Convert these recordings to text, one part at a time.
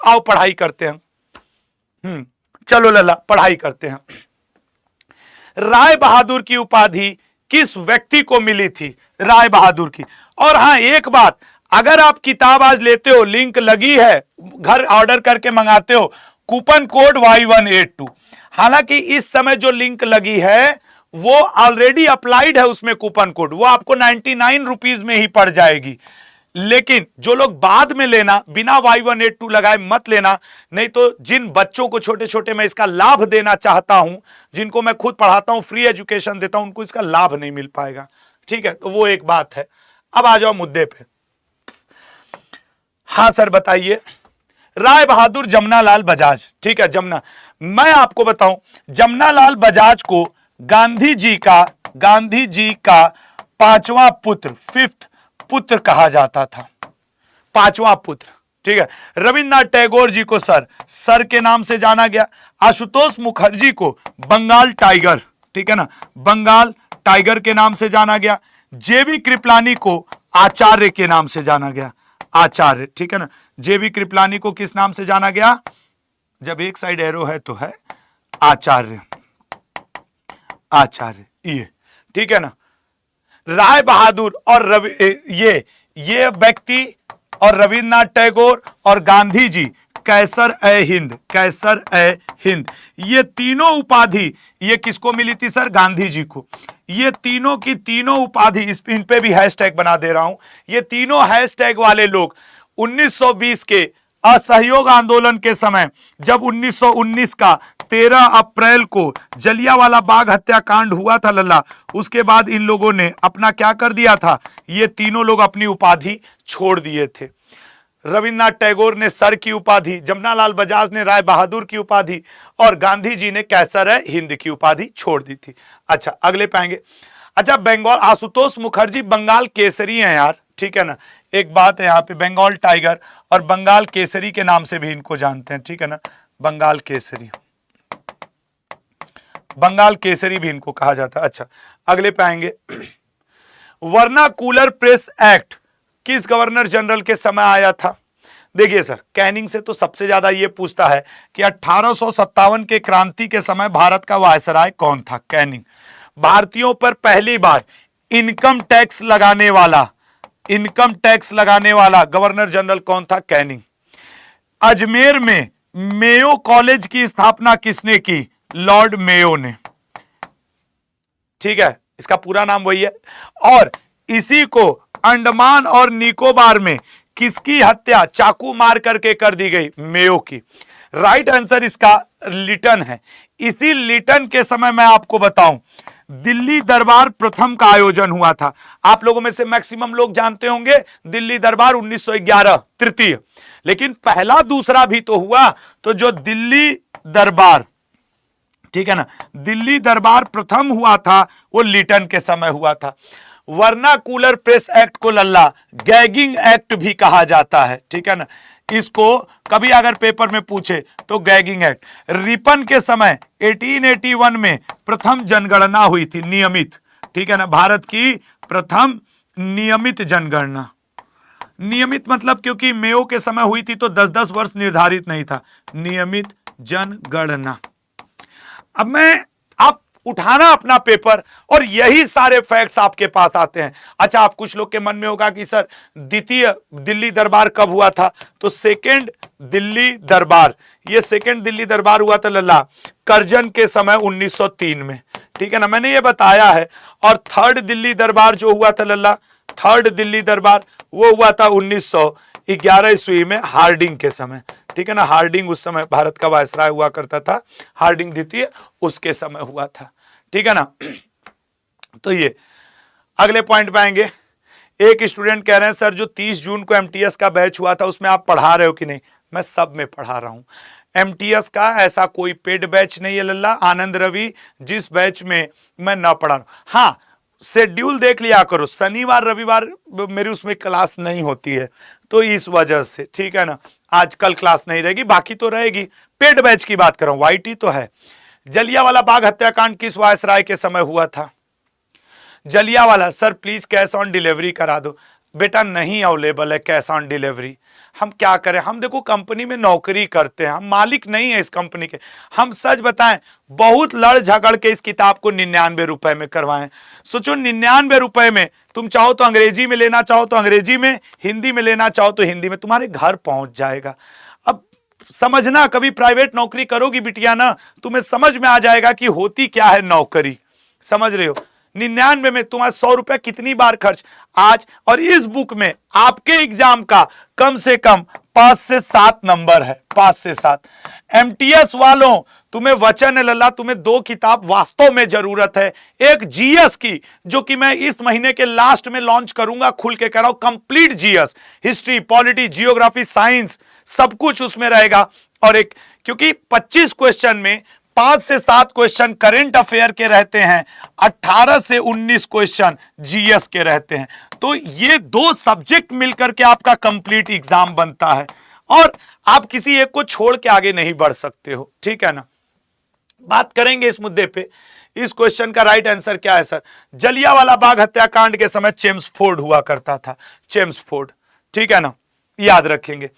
आओ पढ़ाई करते हैं। चलो लल्ला पढ़ाई करते हैं। राय बहादुर की उपाधि किस व्यक्ति को मिली थी? राय बहादुर की। और हां एक बात, अगर आप किताब आज लेते हो, लिंक लगी है, घर ऑर्डर करके मंगाते हो, कूपन कोड Y182, हालांकि इस समय जो लिंक लगी है वो ऑलरेडी अप्लाइड है, उसमें कूपन कोड, वो आपको 99 रुपीज में ही पड़ जाएगी। लेकिन जो लोग बाद में लेना, बिना Y182 लगाए मत लेना, नहीं तो जिन बच्चों को छोटे छोटे मैं इसका लाभ देना चाहता हूं, जिनको मैं खुद पढ़ाता हूं, फ्री एजुकेशन देता हूं, उनको इसका लाभ नहीं मिल पाएगा। ठीक है, तो वो एक बात है। अब आ जाओ मुद्दे पे। हां सर बताइए। राय बहादुर जमनालाल बजाज, ठीक है, जमुना, मैं आपको बताऊं, जमनालाल बजाज को गांधी जी का पांचवा पुत्र, फिफ्थ पुत्र कहा जाता था, पांचवा पुत्र। ठीक है, रविन्द्रनाथ टैगोर जी को सर के नाम से जाना गया। आशुतोष मुखर्जी को बंगाल टाइगर, ठीक है ना, बंगाल टाइगर के नाम से जाना गया। जेबी कृपलानी को आचार्य के नाम से जाना गया, आचार्य, ठीक है ना। जेबी कृपलानी को किस नाम से जाना गया? जब एक साइड एरो है तो है आचार्य, आचार्य, ये ठीक है ना। राय बहादुर और ये व्यक्ति और रविन्द्रनाथ टैगोर और गांधी जी कैसर ए हिंद, कैसर ए हिंद, ये तीनों उपाधि ये किसको मिली थी सर? गांधी जी को। ये तीनों की तीनों उपाधि, इन पे भी हैशटैग बना दे रहा हूं, ये तीनों हैशटैग वाले लोग 1920 के असहयोग आंदोलन के समय, जब 1919 का 13 अप्रैल को जलियांवाला बाग हत्याकांड हुआ था लल्ला, उसके बाद इन लोगों ने अपना क्या कर दिया था? ये तीनों लोग अपनी उपाधि छोड़ दिए थे। रविन्द्रनाथ टैगोर ने सर की उपाधि, जमनालाल बजाज ने राय बहादुर की उपाधि और गांधी जी ने कैसर-ए-हिंद की उपाधि छोड़ दी थी। अच्छा अगले पाएंगे। अच्छा बंगाल, आशुतोष मुखर्जी बंगाल केसरी हैं यार, ठीक है ना। एक बात है यहाँ पे, बंगाल टाइगर और बंगाल केसरी के नाम से भी इनको जानते हैं, ठीक है ना, बंगाल केसरी, बंगाल केसरी भी इनको कहा जाता है। अच्छा अगले पे आएंगे। वर्नाकुलर प्रेस एक्ट किस गवर्नर जनरल के समय आया था? देखिए सर, कैनिंग से तो सबसे ज्यादा ये पूछता है कि 1857 के क्रांति के समय भारत का वायसराय कौन था? कैनिंग। भारतीयों पर पहली बार इनकम टैक्स लगाने वाला गवर्नर जनरल कौन था? कैनिंग। अजमेर में मेयो कॉलेज की स्थापना किसने की? लॉर्ड मेयो ने, ठीक है, इसका पूरा नाम वही है। और इसी को अंडमान और निकोबार में किसकी हत्या चाकू मार करके कर दी गई? मेयो की। राइट आंसर इसका लिटन है। इसी लिटन के समय मैं आपको बताऊं, दिल्ली दरबार प्रथम का आयोजन हुआ था। आप लोगों में से मैक्सिमम लोग जानते होंगे दिल्ली दरबार 1911 तृतीय, लेकिन पहला दूसरा भी तो हुआ। तो जो दिल्ली दरबार, ठीक है ना, दिल्ली दरबार प्रथम हुआ था वो लिटन के समय हुआ था। वर्नाकुलर प्रेस एक्ट को लल्ला गैगिंग एक्ट भी कहा जाता है, ठीक है ना। इसको कभी अगर पेपर में पूछे तो गैगिंग एक्ट। रिपन के समय 1881 में प्रथम जनगणना हुई थी, नियमित, ठीक है ना, भारत की प्रथम नियमित जनगणना। नियमित मतलब क्योंकि मेयो के समय हुई थी तो 10-10 वर्ष निर्धारित नहीं था, नियमित जनगणना। अब मैं आप उठाना अपना पेपर और यही सारे फैक्ट्स आपके पास आते हैं। अच्छा, आप कुछ लोग के मन में होगा कि सर द्वितीय दिल्ली दरबार कब हुआ था? तो सेकेंड दिल्ली दरबार, ये सेकेंड दिल्ली दरबार हुआ था लल्ला करजन के समय 1903 में, ठीक है ना, मैंने ये बताया है। और थर्ड दिल्ली दरबार जो हुआ था लल्ला, थर्ड दिल्ली दरबार वो हुआ था 1911 ईस्वी में हार्डिंग के समय, ठीक है ना। हार्डिंग उस समय भारत का वायसराय हुआ करता था, हार्डिंग द्वितीय उसके समय हुआ था, ठीक है ना। तो ये अगले पॉइंट पे आएंगे। एक स्टूडेंट कह रहे हैं सर जो 30 जून को एमटीएस का बैच हुआ था उसमें आप पढ़ा रहे हो कि नहीं? मैं सब में पढ़ा रहा हूं। एमटीएस का ऐसा कोई पेड बैच नहीं है लल्ला, आनंद रवि, जिस बैच में मैं ना पढ़ा रहा हूं। हाँ, शेड्यूल देख लिया करो, शनिवार रविवार मेरी उसमें क्लास नहीं होती है तो इस वजह से, ठीक है ना, आजकल क्लास नहीं रहेगी, बाकी तो रहेगी। पेड बैच की बात कर रहा हूं, वाईटी तो है। जलियांवाला बाग हत्याकांड किस वायसराय के समय हुआ था? Jallianwala, sir please cash on delivery करा दो। बेटा नहीं अवेलेबल है कैश ऑन डिलीवरी। हम क्या करें? हम देखो कंपनी में नौकरी करते हैं, हम मालिक नहीं है इस कंपनी के। हम सच बताएं, बहुत लड़ झगड़ के इस किताब को 99 रुपए में करवाएं। सोचो 99 रुपए में तुम चाहो तो अंग्रेजी में लेना चाहो तो अंग्रेजी में, हिंदी में लेना चाहो तो हिंदी में, तुम्हारे घर पहुंच जाएगा। अब समझना, कभी प्राइवेट नौकरी करोगी बिटिया ना, तुम्हें समझ में आ जाएगा कि होती क्या है नौकरी। समझ रहे हो? 99 में तुम्हारा 100 रुपए कितनी बार खर्च आज। और इस बुक में आपके एग्जाम का कम से कम 5 से 7 नंबर है, 5 से 7। एमटीएस वालों, तुम्हें वचन है लल्ला, तुम्हें 2 किताब वास्तव में जरूरत है। एक जीएस की, जो कि मैं इस महीने के लास्ट में लॉन्च करूंगा, खुल के कराओ, complete GS, history, polity, geography, science, सब कुछ उसमें रहेगा। और एक, क्योंकि 25 क्वेश्चन में 5 से 7 क्वेश्चन करेंट अफेयर के रहते हैं, 18 से 19 क्वेश्चन जीएस के रहते हैं। तो ये 2 सब्जेक्ट मिलकर के आपका कंप्लीट एग्जाम बनता है, और आप किसी एक को छोड़ के आगे नहीं बढ़ सकते हो। ठीक है ना? बात करेंगे इस मुद्दे पे। इस क्वेश्चन का राइट आंसर क्या है सर? जलियांवाला बाग हत्याकांड के समय चेम्सफोर्ड हुआ करता था, चेम्सफोर्ड। ठीक है ना? याद रखेंगे।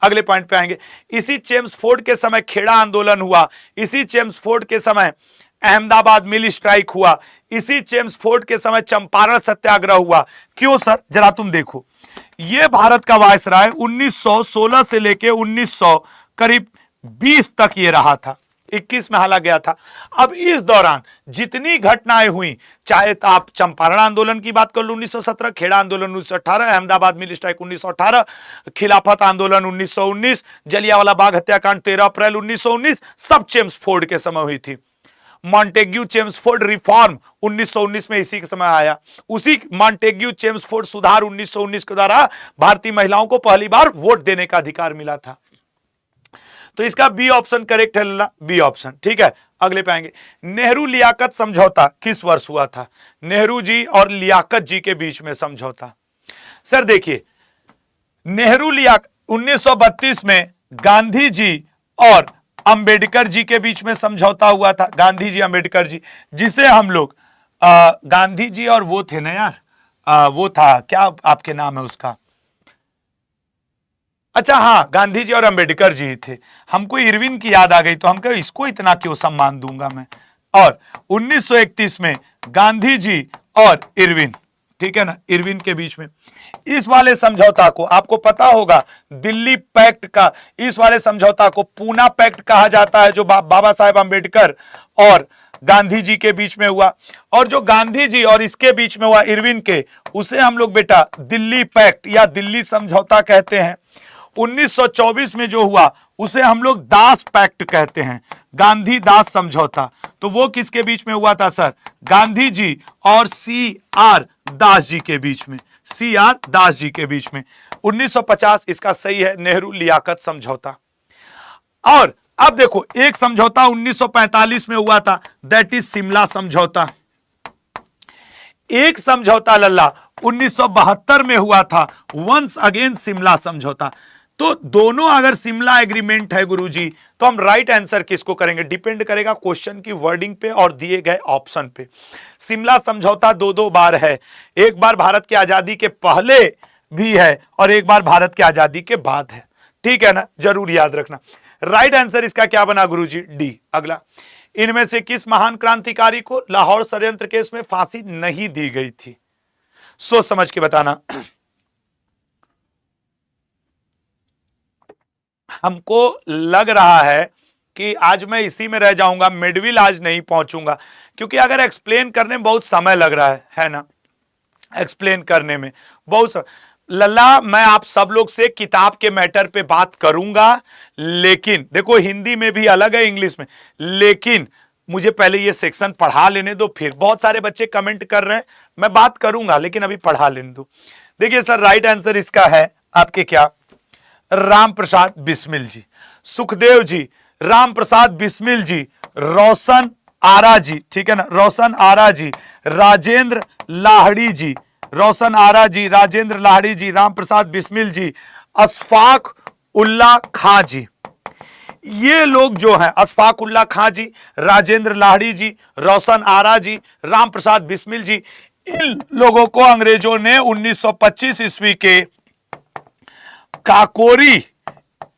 अगले पॉइंट पे आएंगे। इसी चेम्सफोर्ड के समय खेड़ा आंदोलन हुआ, इसी चेम्सफोर्ड के समय अहमदाबाद मिल स्ट्राइक हुआ, इसी चेम्सफोर्ड के समय चंपारण सत्याग्रह हुआ। क्यों सर? जरा तुम देखो, ये भारत का वायसराय 1916 से लेके 1900 करीब 20 तक ये रहा था, 21 में हाला गया था। अब इस दौरान जितनी घटनाएं हुई, चाहे तो आप चंपारण आंदोलन की बात कर लो 1917, खेड़ा आंदोलन 1918, अहमदाबाद मिल स्ट्राइक 1918, खिलाफत आंदोलन 1919, जलियांवाला बाग हत्याकांड 13 अप्रैल 1919, सब चेम्सफोर्ड के समय हुई थी। मॉन्टेग्यू चेम्सफोर्ड रिफॉर्म 1919 में इसी के समय आया। उसी मॉन्टेग्यू चेम्सफोर्ड सुधार 1919 के द्वारा भारतीय महिलाओं को पहली बार वोट देने का अधिकार मिला था। तो इसका बी ऑप्शन करेक्ट है लल्ला, बी ऑप्शन। ठीक है, अगले पे आएंगे। नेहरू लियाकत समझौता किस वर्ष हुआ था? नेहरू जी और लियाकत जी के बीच में समझौता। सर देखिए, नेहरू लियाकत 1932 में गांधी जी और अंबेडकर जी के बीच में समझौता हुआ था। गांधी जी अंबेडकर जी, जिसे हम लोग गांधी जी और वो थे ना यार, वो था क्या आपके नाम है उसका, अच्छा हाँ, गांधी जी और अंबेडकर जी थे। हमको इरविन की याद आ गई तो हम कहे इसको इतना क्यों सम्मान दूंगा मैं। और 1931 में गांधी जी और इरविन, ठीक है ना, इरविन के बीच में इस वाले समझौता को, आपको पता होगा दिल्ली पैक्ट का, इस वाले समझौता को पूना पैक्ट कहा जाता है, जो बाबा साहेब अंबेडकर और गांधी जी के बीच में हुआ। और जो गांधी जी और इसके बीच में हुआ इरविन के, उसे हम लोग बेटा दिल्ली पैक्ट या दिल्ली समझौता कहते हैं। 1924 में जो हुआ उसे हम लोग दास पैक्ट कहते हैं, गांधी दास समझौता। तो वो किसके बीच में हुआ था सर? गांधी जी और CR दास जी के बीच में, CR दास जी के बीच में। 1950 इसका सही है, नेहरू लियाकत समझौता। और अब देखो, एक समझौता 1945 में हुआ था, दैट इज शिमला समझौता। एक समझौता लल्ला 1972 में हुआ था, वंस अगेन शिमला समझौता। तो दोनों अगर शिमला एग्रीमेंट है गुरुजी, तो हम राइट आंसर किसको करेंगे? डिपेंड करेगा क्वेश्चन की वर्डिंग पे और दिए गए ऑप्शन पे। शिमला समझौता 2 बार है, एक बार भारत की आजादी के पहले भी है और एक बार भारत की आजादी के बाद है। ठीक है ना, जरूर याद रखना। राइट आंसर इसका क्या बना गुरुजी? डी। अगला, इनमें से किस महान क्रांतिकारी को लाहौर षड्यंत्र केस में फांसी नहीं दी गई थी? सोच समझ के बताना। हमको लग रहा है कि आज मैं इसी में रह जाऊंगा, मिडविल आज नहीं पहुंचूंगा, क्योंकि अगर एक्सप्लेन करने में बहुत समय लग रहा है ना, एक्सप्लेन करने में बहुत लल्ला, मैं आप सब लोग से किताब के मैटर पे बात करूंगा, लेकिन देखो हिंदी में भी अलग है, इंग्लिश में, लेकिन मुझे पहले ये सेक्शन पढ़ा लेने दो। फिर बहुत सारे बच्चे कमेंट कर रहे हैं, मैं बात करूंगा लेकिन अभी पढ़ा लेने दो। देखिए सर, राइट आंसर इसका है आपके क्या? राम प्रसाद बिस्मिल जी, सुखदेव जी, राम प्रसाद बिस्मिल जी, रोशन आरा जी, ठीक है ना, रोशन आरा जी, राजेंद्र लाहड़ी जी, रोशन आरा जी, राजेंद्र लाहड़ी जी, राम प्रसाद बिस्मिल जी, अशफाक उल्ला खां जी। ये लोग जो हैं, अशफाक उल्ला खां जी, राजेंद्र लाहड़ी जी, रोशन आरा जी, राम प्रसाद बिस्मिल जी, इन लोगों को अंग्रेजों ने 1925 ईस्वी के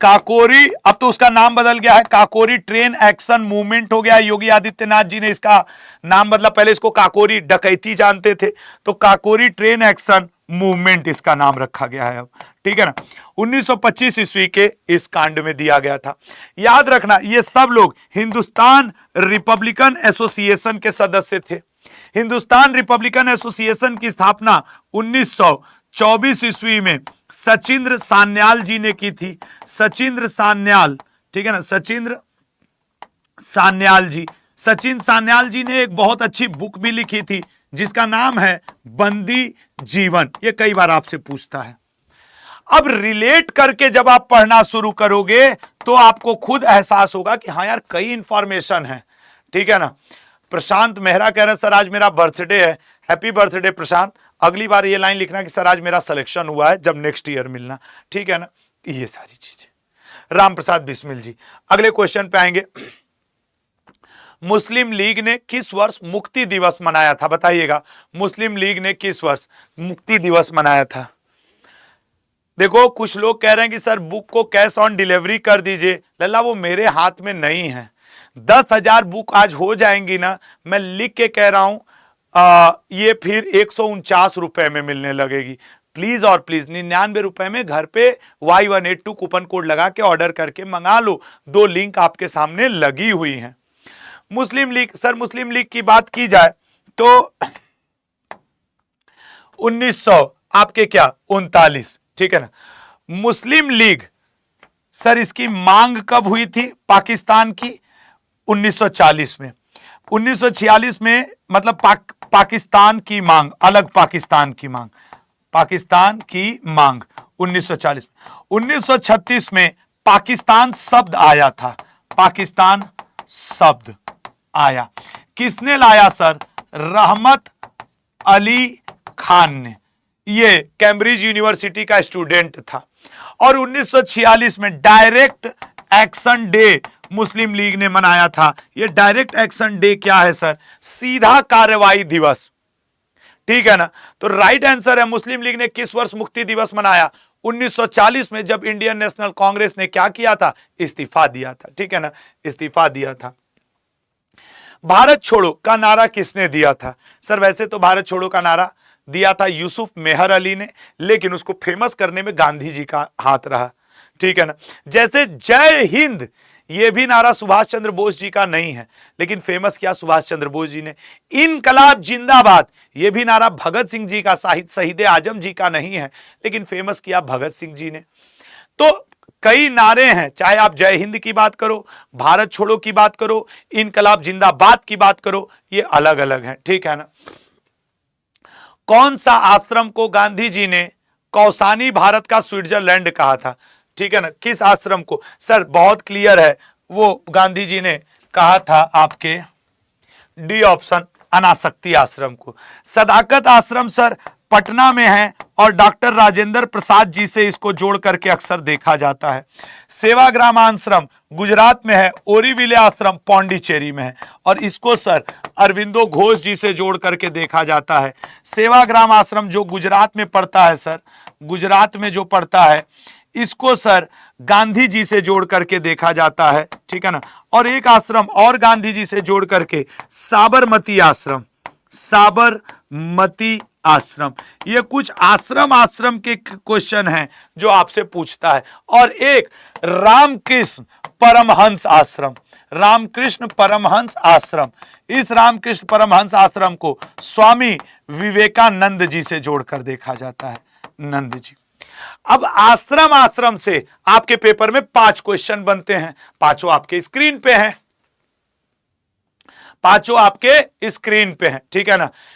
काकोरी, अब तो उसका नाम बदल गया है, काकोरी ट्रेन एक्शन मूवमेंट हो गया। योगी आदित्यनाथ जी ने इसका नाम बदला, पहले इसको काकोरी डकैती जानते थे, तो काकोरी ट्रेन एक्शन मूवमेंट इसका नाम रखा गया है अब, ठीक है ना। 1925 ईस्वी के इस कांड में दिया गया था। याद रखना ये सब लोग हिंदुस्तान रिपब्लिकन एसोसिएशन के सदस्य थे। हिंदुस्तान रिपब्लिकन एसोसिएशन की स्थापना 1924 ईस्वी में सचिंद्र सान्याल जी ने की थी। सचिंद्र सान्याल, ठीक है ना, सचिन सान्याल जी ने एक बहुत अच्छी बुक भी लिखी थी जिसका नाम है बंदी जीवन। ये कई बार आपसे पूछता है। अब रिलेट करके जब आप पढ़ना शुरू करोगे तो आपको खुद एहसास होगा कि हाँ यार कई इंफॉर्मेशन है, ठीक है ना। प्रशांत मेहरा कह रहे हैं सर आज मेरा बर्थडे है, हैप्पी बर्थडे प्रशांत। अगली बार ये लाइन लिखना कि सर आज मेरा सिलेक्शन हुआ है, जब नेक्स्ट ईयर मिलना, ठीक है ना। ये सारी चीजें। राम प्रसाद बिस्मिल जी, अगले क्वेश्चन पे आएंगे। मुस्लिम लीग ने किस वर्ष मुक्ति दिवस मनाया था, बताइएगा। मुस्लिम लीग ने किस वर्ष मुक्ति दिवस मनाया था। देखो कुछ लोग कह रहे हैं कि सर बुक को कैश ऑन डिलीवरी कर दीजिए। लल्ला वो मेरे हाथ में नहीं है। 10,000 बुक आज हो जाएंगी ना, मैं लिख के कह रहा हूं ये फिर 149 रुपए में मिलने लगेगी। प्लीज और प्लीज 99 रुपए में घर पे Y182 कूपन कोड लगा के ऑर्डर करके मंगा लो। 2 लिंक आपके सामने लगी हुई हैं। मुस्लिम लीग, सर मुस्लिम लीग की बात की जाए तो 1900 आपके क्या 39, ठीक है ना। मुस्लिम लीग सर इसकी मांग कब हुई थी पाकिस्तान की, 1940 में। 1946 में मतलब पाकिस्तान की मांग, अलग पाकिस्तान की मांग, पाकिस्तान की मांग 1940 में। 1936 में पाकिस्तान शब्द आया था, पाकिस्तान शब्द आया। किसने लाया सर, रहमत अली खान ने। ये कैम्ब्रिज यूनिवर्सिटी का स्टूडेंट था। और 1946 में डायरेक्ट एक्शन डे मुस्लिम लीग ने मनाया था। ये डायरेक्ट एक्शन डे क्या है सर, सीधा कार्रवाई दिवस, ठीक है ना। तो राइट आंसर है मुस्लिम लीग ने किस वर्ष मुक्ति दिवस मनाया, 1940 में, जब इंडियन नेशनल कांग्रेस ने क्या किया था, इस्तीफा दिया था, ठीक है ना, इस्तीफा दिया था। भारत छोड़ो का नारा किसने दिया था सर, वैसे तो भारत छोड़ो का नारा दिया था यूसुफ मेहर अली ने, लेकिन उसको फेमस करने में गांधी जी का हाथ रहा, ठीक है ना। जैसे जय हिंद ये भी नारा सुभाष चंद्र बोस जी का नहीं है, लेकिन फेमस किया सुभाष चंद्र बोस जी ने। इनकलाब जिंदाबाद ये भी नारा भगत सिंह जी का, शहीद आजम जी का नहीं है, लेकिन फेमस किया भगत सिंह जी ने। तो कई नारे हैं, चाहे आप जय हिंद की बात करो, भारत छोड़ो की बात करो, इनकलाब जिंदाबाद की बात करो, ये अलग अलग है, ठीक है ना। कौन सा आश्रम को गांधी जी ने कौसानी भारत का स्विट्जरलैंड कहा था, ठीक है ना, किस आश्रम को सर, बहुत क्लियर है, वो गांधी जी ने कहा था आपके डी ऑप्शन, अनासक्ति आश्रम को। सदाकत आश्रम सर पटना में है और डॉक्टर राजेंद्र प्रसाद जी से इसको जोड़ करके अक्सर देखा जाता है। सेवाग्राम आश्रम गुजरात में है, ओरीविले आश्रम पौंडीचेरी में है, और इसको सर अरविंदो घोष जी से जोड़ करके देखा जाता है। सेवाग्राम आश्रम जो गुजरात में पड़ता है सर, गुजरात में जो पड़ता है, इसको सर गांधी जी से जोड़ करके देखा जाता है, ठीक है ना। और एक आश्रम और गांधी जी से जोड़ करके, साबरमती आश्रम, साबरमती आश्रम। ये कुछ आश्रम के क्वेश्चन हैं जो आपसे पूछता है। और एक रामकृष्ण परमहंस आश्रम, रामकृष्ण परमहंस आश्रम, इस रामकृष्ण परमहंस आश्रम को स्वामी विवेकानंद जी से जोड़कर देखा जाता है, नंद जी। अब आश्रम से आपके पेपर में 5 क्वेश्चन बनते हैं, पांचों आपके स्क्रीन पे हैं, पांचों आपके स्क्रीन पे हैं, ठीक है ना।